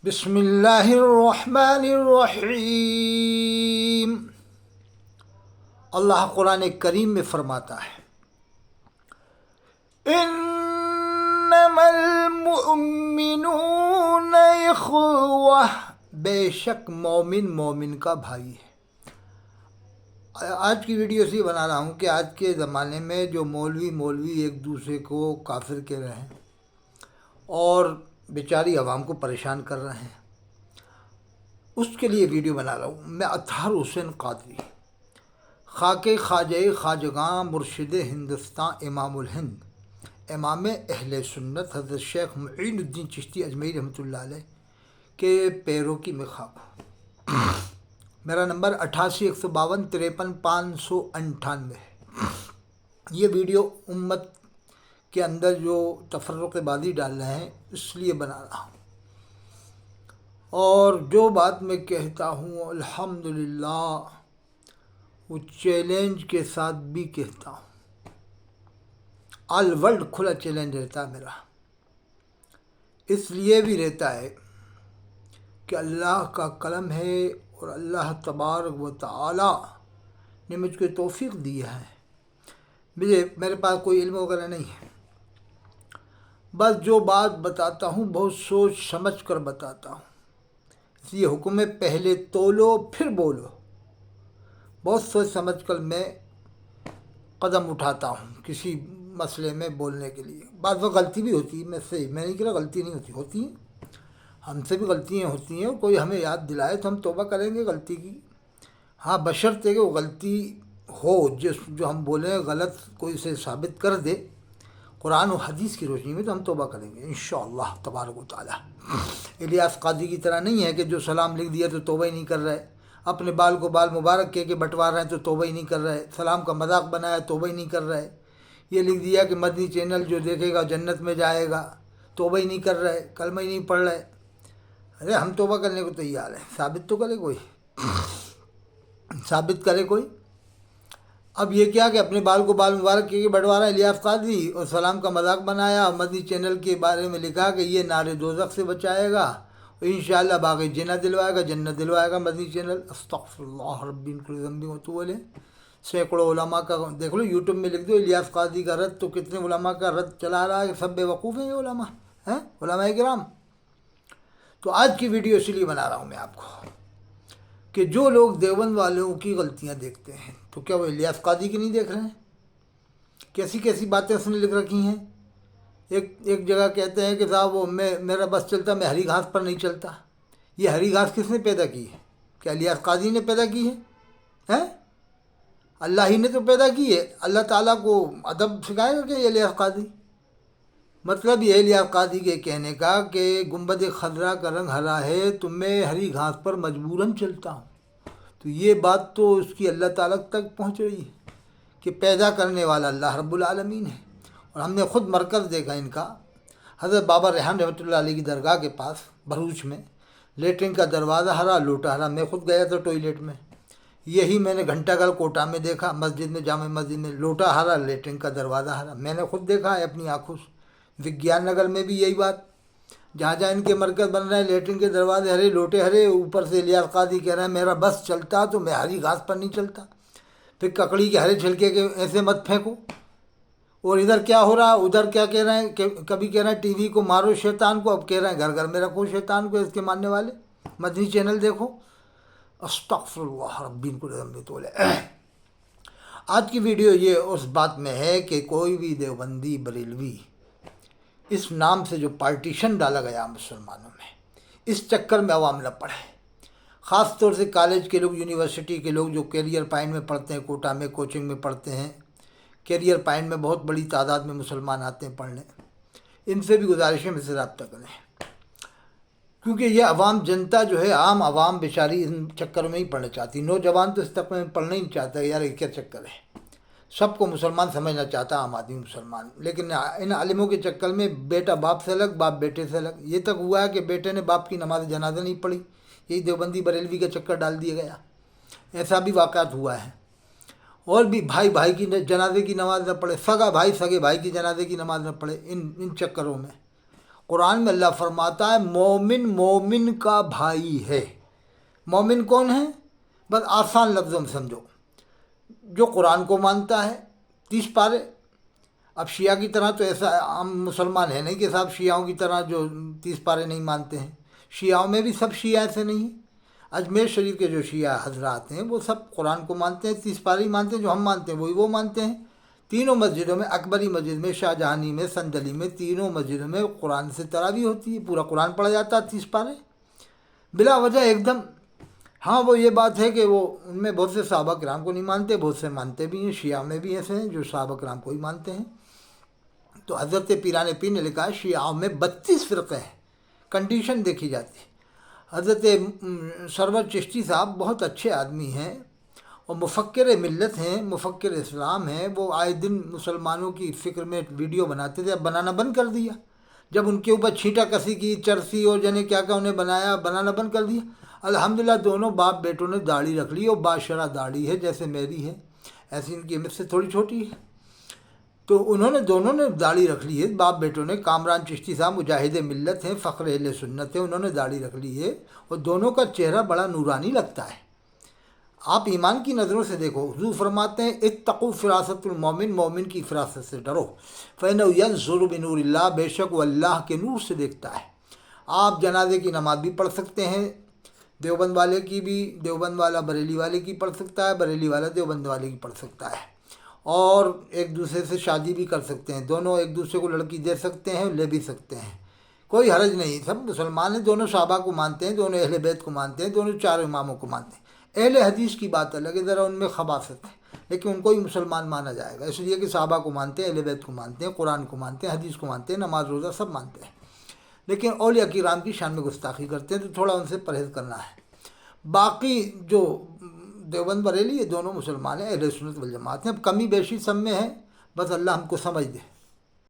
بسم اللہ الرحمن الرحیم۔ اللہ قرآن کریم میں فرماتا ہے انما المؤمنون اخوہ، بے شک مومن کا بھائی ہے۔ آج کی ویڈیو سے بنا رہا ہوں کہ آج کے زمانے میں جو مولوی ایک دوسرے کو کافر کہہ رہے ہیں اور بیچاری عوام کو پریشان کر رہے ہیں، اس کے لیے ویڈیو بنا رہا ہوں۔ میں اطہر حسین قادری، خاک خواجہ خواجگاں مرشد ہندوستان امام الہند، امام اہل سنت حضرت شیخ معین الدین چشتی اجمیری رحمۃ اللہ علیہ کے پیروں کی میں خواہ ہوں۔ میرا نمبر 8815535598 ہے۔ یہ ویڈیو امت کے اندر جو تفرق بازی ڈال رہے ہیں اس لیے بنا رہا ہوں، اور جو بات میں کہتا ہوں الحمدللہ وہ چیلنج کے ساتھ بھی کہتا ہوں۔ آل ورلڈ کھلا چیلنج رہتا ہے میرا، اس لیے بھی رہتا ہے کہ اللہ کا قلم ہے اور اللہ تبارک و تعالی نے مجھ کو توفیق دیا ہے۔ میرے پاس کوئی علم وغیرہ نہیں ہے، بس جو بات بتاتا ہوں بہت سوچ سمجھ کر بتاتا ہوں، اس لیے حکم ہے پہلے تولو پھر بولو۔ بہت سوچ سمجھ کر میں قدم اٹھاتا ہوں کسی مسئلے میں بولنے کے لیے۔ بعض وقت غلطی بھی ہوتی ہے، میں نہیں کہہ رہا غلطی نہیں ہوتی ہیں، ہم سے بھی غلطیاں ہوتی ہیں، کوئی ہمیں یاد دلائے تو ہم توبہ کریں گے غلطی کی۔ ہاں، بشرطے کہ وہ غلطی ہو جو ہم بولیں غلط کوئی سے ثابت کر دے قرآن و حدیث کی روشنی میں، تو ہم توبہ کریں گے انشاءاللہ تبارک و تعالی۔ الیاس قاضی کی طرح نہیں ہے کہ جو سلام لکھ دیا تو توبہ ہی نہیں کر رہے، اپنے بال کو بال مبارک کہہ کے بٹوا رہے ہیں تو توبہ ہی نہیں کر رہے، سلام کا مذاق بنایا توبہ ہی نہیں کر رہے، یہ لکھ دیا کہ مدنی چینل جو دیکھے گا جنت میں جائے گا، توبہ ہی نہیں کر رہے، کلمہ ہی نہیں پڑھ رہے۔ ارے ہم توبہ کرنے کو تیار ہیں، ثابت تو کرے کوئی، ثابت کرے کوئی۔ اب یہ کیا کہ اپنے بال کو بال مبارک کہہ کے بٹوا رہا ہے الیاس قاضی، اور سلام کا مذاق بنایا، اور مدنی چینل کے بارے میں لکھا کہ یہ نار دوزخ سے بچائے گا اور انشاءاللہ باقی جنت دلوائے گا، جنت دلوائے گا مدنی چینل۔ استغفر اللہ ربی من کل ذنب واتوب الیہ۔ سینکڑوں علماء کا دیکھ لو، یوٹیوب میں لکھ دو الیاس قاضی کا رد، تو کتنے علماء کا رد چلا رہا ہے کہ سب بے وقوف ہیں یہ علماء ہیں، علماء کرام۔ تو آج کی ویڈیو اس لیے بنا رہا ہوں میں آپ کو کہ جو لوگ دیوبند والوں کی غلطیاں دیکھتے ہیں تو کیا وہ الیاس قاضی کی نہیں دیکھ رہے ہیں؟ کیسی کیسی باتیں اس نے لکھ رکھی ہیں۔ ایک جگہ کہتے ہیں کہ صاحب وہ میرا بس چلتا، میں ہری گھاس پر نہیں چلتا۔ یہ ہری گھاس کس نے پیدا کی ہے؟ کیا الیاس قاضی نے پیدا کی ہے؟ اللہ ہی نے تو پیدا کی ہے۔ اللہ تعالیٰ کو ادب سکھائے گا کہ یہ الیاس قاضی؟ مطلب یہ الیاس قاضی کے کہنے کا کہ گنبد خضرا کا رنگ ہرا ہے تو میں ہری گھاس پر مجبوراً چلتا ہوں، تو یہ بات تو اس کی اللہ تعالیٰ تک پہنچ رہی ہے کہ پیدا کرنے والا اللہ رب العالمین ہے۔ اور ہم نے خود مرکز دیکھا ان کا، حضرت بابا ریحان رحمۃ اللہ علیہ کی درگاہ کے پاس بھروچ میں لیٹرین کا دروازہ ہرا، لوٹا ہرا۔ میں خود گیا تھا ٹوائلٹ میں، یہی میں نے گھنٹہ گھر کوٹا میں دیکھا، مسجد میں جامع مسجد میں لوٹا ہرا، لیٹرین کا دروازہ ہرا۔ میں نے خود دیکھا ہے اپنی آنکھوں سے۔ وگیان نگر میں بھی یہی بات، جہاں جہاں ان کے مرکز بن رہے ہیں لیٹرین کے دروازے ہرے، لوٹے ہرے، اوپر سے الیاس قاضی کہہ رہے ہیں میرا بس چلتا تو میں ہری گھاس پر نہیں چلتا۔ پھر ککڑی کے ہرے چھلکے کے ایسے مت پھینکو۔ اور ادھر کیا ہو رہا، ادھر کیا کہہ رہے ہیں کہ کبھی کہہ رہے ہیں ٹی وی کو مارو شیطان کو، اب کہہ رہے ہیں گھر گھر میں رکھو شیطان کو، اس کے ماننے والے مدنی چینل دیکھو۔ استغفر اللہ ربی من کل ذنب واتوب الیہ۔ آج کی ویڈیو یہ اس بات میں ہے کہ کوئی بھی دیوبندی بریلوی اس نام سے جو پارٹیشن ڈالا گیا مسلمانوں میں، اس چکر میں عوام نہ پڑے۔ خاص طور سے کالج کے لوگ، یونیورسٹی کے لوگ جو کیریئر پوائنٹ میں پڑھتے ہیں، کوٹا میں کوچنگ میں پڑھتے ہیں، کیریئر پوائنٹ میں بہت بڑی تعداد میں مسلمان آتے ہیں پڑھنے، ان سے بھی گزارش ہے مجھ سے رابطہ کریں، کیونکہ یہ عوام جنتا جو ہے، عام عوام بیچاری ان چکروں میں ہی پڑھنا چاہتی۔ نوجوان تو اس چکر میں پڑھنا ہی نہیں چاہتا، یار یہ کیا چکر ہے، سب کو مسلمان سمجھنا چاہتا عام آدمی مسلمان، لیکن ان عالموں کے چکر میں بیٹا باپ سے الگ، باپ بیٹے سے الگ۔ یہ تک ہوا ہے کہ بیٹے نے باپ کی نماز جنازہ نہیں پڑھی، یہی دیوبندی بریلوی کا چکر ڈال دیا گیا۔ ایسا بھی واقعات ہوا ہے۔ اور بھی بھائی بھائی کی جنازے کی نماز نہ پڑھے، سگا بھائی سگے بھائی کی جنازے کی نماز نہ پڑھے، ان چکروں میں۔ قرآن میں اللہ فرماتا ہے مومن مومن کا بھائی ہے۔ مومن کون ہے؟ بس آسان لفظوں میں سمجھو، جو قرآن کو مانتا ہے 30 پارے۔ اب شیعہ کی طرح تو ایسا عام مسلمان ہے نہیں کہ صاحب شیعوں کی طرح جو 30 پارے نہیں مانتے ہیں، شیعوں میں بھی سب شیعہ ایسے نہیں ہیں۔ اجمیر شریف کے جو شیعہ حضرات ہیں وہ سب قرآن کو مانتے ہیں، 30 پارے ہی مانتے ہیں، جو ہم مانتے ہیں وہی وہ مانتے ہیں۔ تینوں مسجدوں میں، اکبری مسجد میں، شاہ جہانی میں، سنجلی میں، تینوں مسجدوں میں قرآن سے تراویح ہوتی ہے، پورا قرآن پڑھا جاتا ہے 30 پارے بلا وجہ ایک دم۔ ہاں وہ یہ بات ہے کہ وہ ان میں بہت سے صحابہ کرام کو نہیں مانتے، بہت سے مانتے بھی ہیں، شیعہ میں بھی ایسے ہیں جو صحابہ کرام کو ہی مانتے ہیں۔ تو حضرت پیران پیر نے لکھا ہے شیعوں میں 32 فرقے ہیں، کنڈیشن دیکھی جاتی ہے۔ حضرت سرور چشتی صاحب بہت اچھے آدمی ہیں اور مفکر ملت ہیں، مفکر اسلام ہیں۔ وہ آئے دن مسلمانوں کی فکر میں ویڈیو بناتے تھے، اب بنانا بند کر دیا۔ جب ان کے اوپر چھینٹا کسی کی، چرسی اور جنے کیا کیا انہیں بنانا بند کر دیا۔ الحمدللہ دونوں باپ بیٹوں نے داڑھی رکھ لی، اور باشرہ داڑھی ہے جیسے میری ہے، ایسی ان کی مجھ سے تھوڑی چھوٹی ہے۔ تو دونوں نے داڑھی رکھ لی ہے باپ بیٹوں نے۔ کامران چشتی صاحب مجاہد ملت ہیں، فخر اہل سنت ہیں، انہوں نے داڑھی رکھ لی ہے اور دونوں کا چہرہ بڑا نورانی لگتا ہے۔ آپ ایمان کی نظروں سے دیکھو، حضور فرماتے ہیں اتقوا فراست المومن، مومن کی فراست سے ڈرو، فإنہ ینظر بنور اللہ، بے شک وہ اللہ کے نور سے دیکھتا ہے۔ آپ جنازے کی نماز بھی پڑھ سکتے ہیں، دیوبند والے کی بھی، دیوبند والا بریلی والے کی پڑھ سکتا ہے، بریلی والا دیوبند والے کی پڑھ سکتا ہے، اور ایک دوسرے سے شادی بھی کر سکتے ہیں، دونوں ایک دوسرے کو لڑکی دے سکتے ہیں، لے بھی سکتے ہیں، کوئی حرج نہیں۔ سب مسلمان ہیں، دونوں صحابہ کو مانتے ہیں، دونوں اہل بیت کو مانتے ہیں، دونوں 4 اماموں کو مانتے ہیں۔ اہل حدیث کی بات الگ ہے، ذرا ان میں خباثت ہے، لیکن ان کو ہی مسلمان مانا جائے گا، اس لیے کہ صحابہ کو مانتے ہیں، اہل بیت کو مانتے ہیں، قرآن کو مانتے ہیں، حدیث کو مانتے ہیں، نماز روزہ سب مانتے ہیں، لیکن اولیاء کرام کی شان میں گستاخی کرتے ہیں، تو تھوڑا ان سے پرہیز کرنا ہے۔ باقی جو دیوبند بریلی یہ دونوں مسلمان ہیں، اہل سنت والجماعت ہیں۔ اب کمی بیشی سب میں ہے، بس اللہ ہم کو سمجھ دے۔